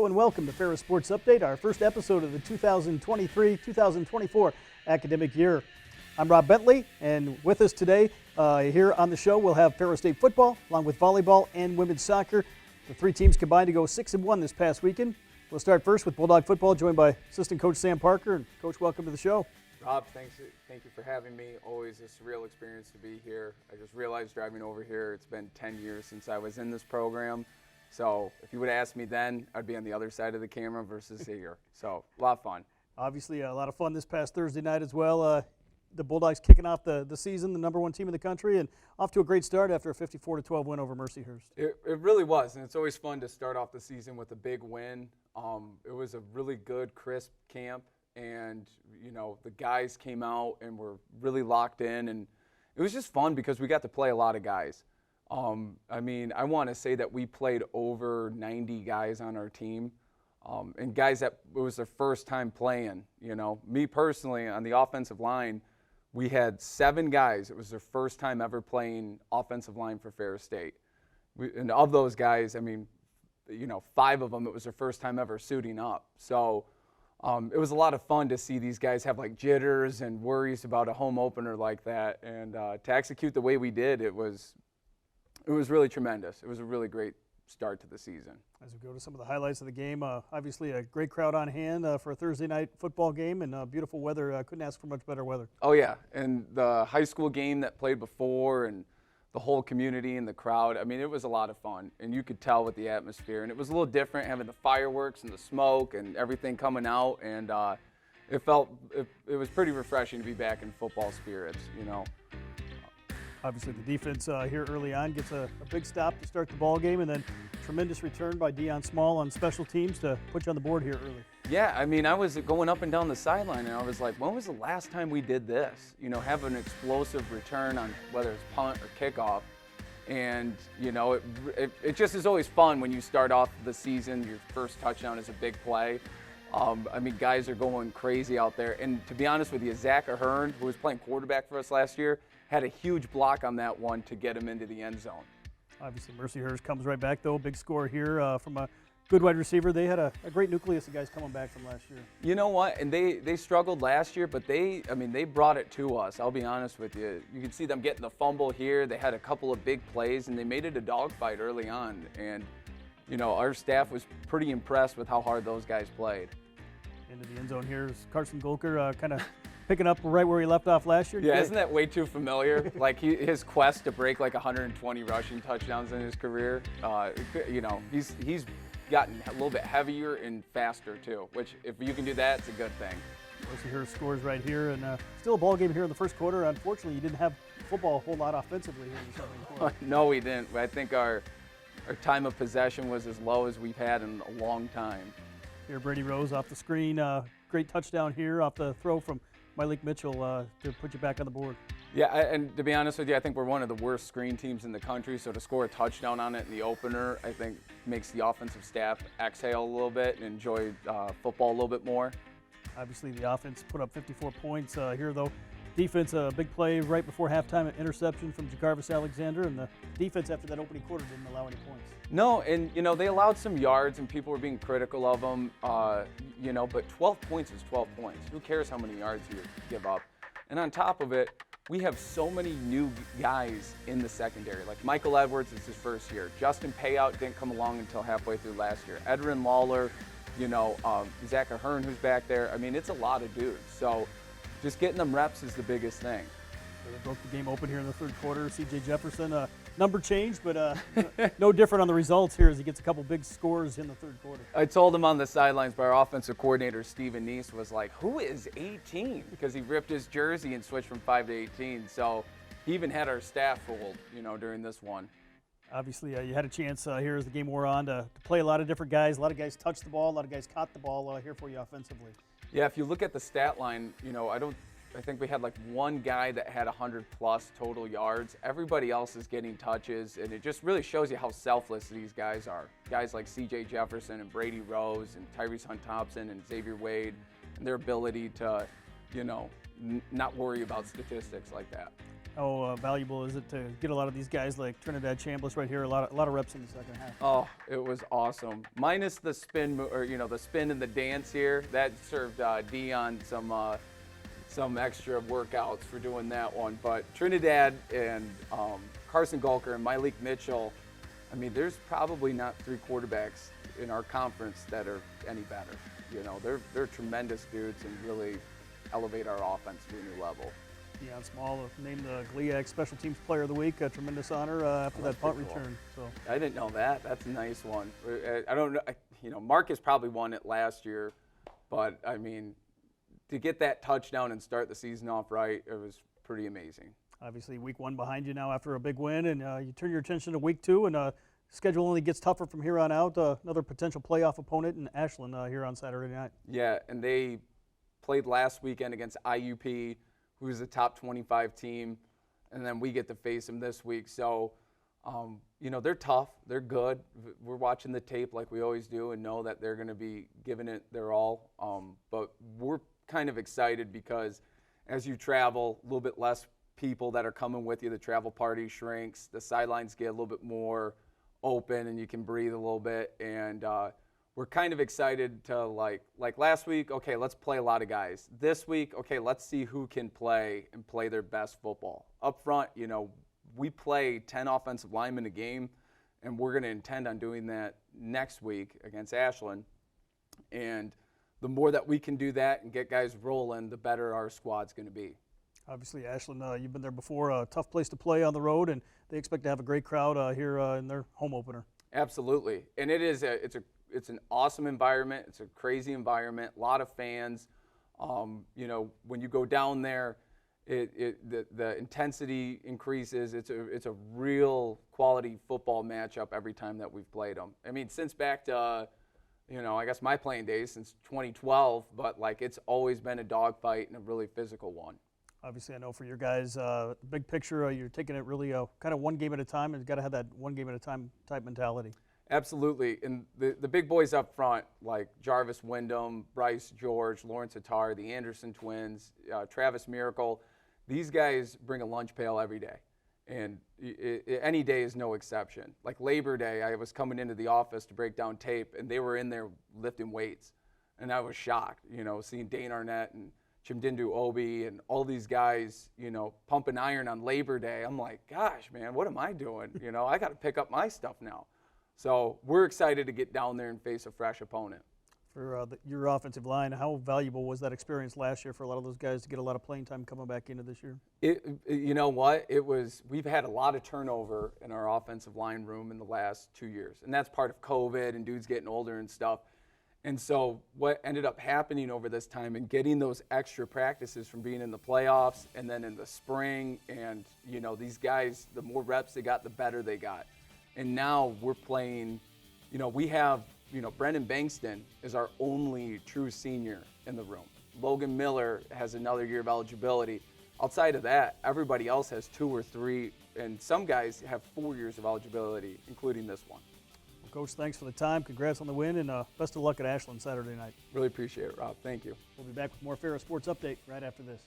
Hello and welcome to Ferris Sports Update, our first episode of the 2023-2024 academic year. I'm Rob Bentley, and with us today here on the show we'll have Ferris State football, along with volleyball and women's soccer. The three teams combined to go 6-1 this past weekend. We'll start first with Bulldog football, joined by assistant coach Sam Parker. And Coach, welcome to the show. Rob, thank you for having me. Always a surreal experience to be here. I just realized driving over here, it's been 10 years since I was in this program. So if you would have asked me then, I'd be on the other side of the camera versus here. So a lot of fun. Obviously a lot of fun this past Thursday night as well. The Bulldogs kicking off the season, the #1 team in the country, and off to a great start after a 54-12 win over Mercyhurst. It really was, and it's always fun to start off the season with a big win. It was a really good, crisp camp, and the guys came out and were really locked in, and it was just fun because we got to play a lot of guys. I want to say that we played over 90 guys on our team, and guys that it was their first time playing. Me personally, on the offensive line, we had 7 guys. It was their first time ever playing offensive line for Ferris State. And of those guys, 5 of them, it was their first time ever suiting up. So it was a lot of fun to see these guys have like jitters and worries about a home opener like that. And to execute the way we did, it was really tremendous. It was a really great start to the season. As we go to some of the highlights of the game, obviously a great crowd on hand for a Thursday night football game, and beautiful weather. Couldn't ask for much better weather. Oh yeah, and the high school game that played before, and the whole community and the crowd. It was a lot of fun, and you could tell with the atmosphere. And it was a little different having the fireworks and the smoke and everything coming out, and it was pretty refreshing to be back in football spirits. Obviously, the defense here early on gets a big stop to start the ball game, and then tremendous return by Dion Small on special teams to put you on the board here early. Yeah, I was going up and down the sideline, and I was like, when was the last time we did this? Have an explosive return on whether it's punt or kickoff. And, it just is always fun when you start off the season, your first touchdown is a big play. Guys are going crazy out there. And to be honest with you, Zach Ahern, who was playing quarterback for us last year, had a huge block on that one to get him into the end zone. Obviously, Mercyhurst comes right back, though. Big score here from a good wide receiver. They had a great nucleus of guys coming back from last year. You know what? And they struggled last year, but they brought it to us. I'll be honest with you. You can see them getting the fumble here. They had a couple of big plays, and they made it a dogfight early on. And, our staff was pretty impressed with how hard those guys played. Into the end zone here is Carson Golker kind of picking up right where he left off last year. Yeah, isn't that way too familiar? Like his quest to break like 120 rushing touchdowns in his career. He's gotten a little bit heavier and faster too, which if you can do that, it's a good thing. Mercyhurst scores right here, and still a ball game here in the first quarter. Unfortunately, you didn't have football a whole lot offensively here in the second quarter. No, we didn't. I think our time of possession was as low as we've had in a long time. Here, Brady Rose off the screen. Great touchdown here off the throw from Malik Mitchell to put you back on the board. Yeah, and to be honest with you, I think we're one of the worst screen teams in the country, so to score a touchdown on it in the opener, I think makes the offensive staff exhale a little bit and enjoy football a little bit more. Obviously, the offense put up 54 points here, though. Defense, a big play right before halftime, an interception from Jacarvis Alexander, and the defense after that opening quarter didn't allow any points. No, and they allowed some yards, and people were being critical of them, but 12 points is 12 points. Who cares how many yards you give up? And on top of it, we have so many new guys in the secondary. Like Michael Edwards, it's his first year. Justin Payout didn't come along until halfway through last year. Edrin Lawler, Zach Ahern, who's back there. It's a lot of dudes. So just getting them reps is the biggest thing. They broke the game open here in the third quarter. C.J. Jefferson, number change, but no different on the results here as he gets a couple big scores in the third quarter. I told him on the sidelines by our offensive coordinator, Stephen Neese, was like, who is 18? Because he ripped his jersey and switched from 5 to 18. So he even had our staff fooled, during this one. Obviously, you had a chance here as the game wore on to play a lot of different guys. A lot of guys touched the ball. A lot of guys caught the ball here for you offensively. Yeah, if you look at the stat line, I think we had like one guy that had 100+ total yards. Everybody else is getting touches, and it just really shows you how selfless these guys are. Guys like C.J. Jefferson and Brady Rose and Tyrese Hunt-Thompson and Xavier Wade, and their ability to, not worry about statistics like that. How valuable is it to get a lot of these guys like Trinidad Chambliss right here? A lot of reps in the second half. Oh, it was awesome. Minus the spin, or the spin and the dance here. That served Dion some extra workouts for doing that one. But Trinidad and Carson Gulker and Malik Mitchell. I mean, there's probably not 3 quarterbacks in our conference that are any better. They're tremendous dudes and really elevate our offense to a new level. Deion Small named the GLIAC Special Teams Player of the Week. A tremendous honor after that punt return. So I didn't know that. That's a nice one. I don't know. Marcus probably won it last year, but I mean, to get that touchdown and start the season off right, it was pretty amazing. Obviously, week 1 behind you now after a big win, and you turn your attention to week 2, and schedule only gets tougher from here on out. Another potential playoff opponent in Ashland here on Saturday night. Yeah, and they played last weekend against IUP, who's a top 25 team, and then we get to face them this week. So, they're tough. They're good. We're watching the tape like we always do and know that they're going to be giving it their all. But we're kind of excited because as you travel, a little bit less people that are coming with you. The travel party shrinks. The sidelines get a little bit more open and you can breathe a little bit. And we're kind of excited to, like last week, okay, let's play a lot of guys. This week, okay, let's see who can play and play their best football. Up front, we play 10 offensive linemen a game, and we're going to intend on doing that next week against Ashland. And the more that we can do that and get guys rolling, the better our squad's going to be. Obviously, Ashland, you've been there before. A tough place to play on the road, and they expect to have a great crowd here in their home opener. Absolutely, and it's an awesome environment. It's a crazy environment. A lot of fans. When you go down there, the intensity increases. It's a real quality football matchup every time that we've played them. I mean, since back to I guess my playing days since 2012, but it's always been a dogfight and a really physical one. Obviously, I know for your guys, the big picture, you're taking it really kind of one game at a time, and you've got to have that one game at a time type mentality. Absolutely, and the big boys up front, like Jarvis Wyndham, Bryce George, Lawrence Attar, the Anderson twins, Travis Miracle, these guys bring a lunch pail every day, and any day is no exception. Like Labor Day, I was coming into the office to break down tape, and they were in there lifting weights, and I was shocked, seeing Dane Arnett and Chimdindu Obi and all these guys, pumping iron on Labor Day. I'm like, gosh, man, what am I doing? I got to pick up my stuff now. So we're excited to get down there and face a fresh opponent. For your offensive line, how valuable was that experience last year for a lot of those guys to get a lot of playing time coming back into this year? You know what? We've had a lot of turnover in our offensive line room in the last 2 years, and that's part of COVID and dudes getting older and stuff. And so what ended up happening over this time and getting those extra practices from being in the playoffs and then in the spring, and these guys, the more reps they got, the better they got. And now we're playing, we have, Brendan Bankston is our only true senior in the room. Logan Miller has another year of eligibility. Outside of that, everybody else has 2 or 3, and some guys have 4 years of eligibility, including this one. Well, Coach, thanks for the time. Congrats on the win, and best of luck at Ashland Saturday night. Really appreciate it, Rob. Thank you. We'll be back with more Ferris Sports Update right after this.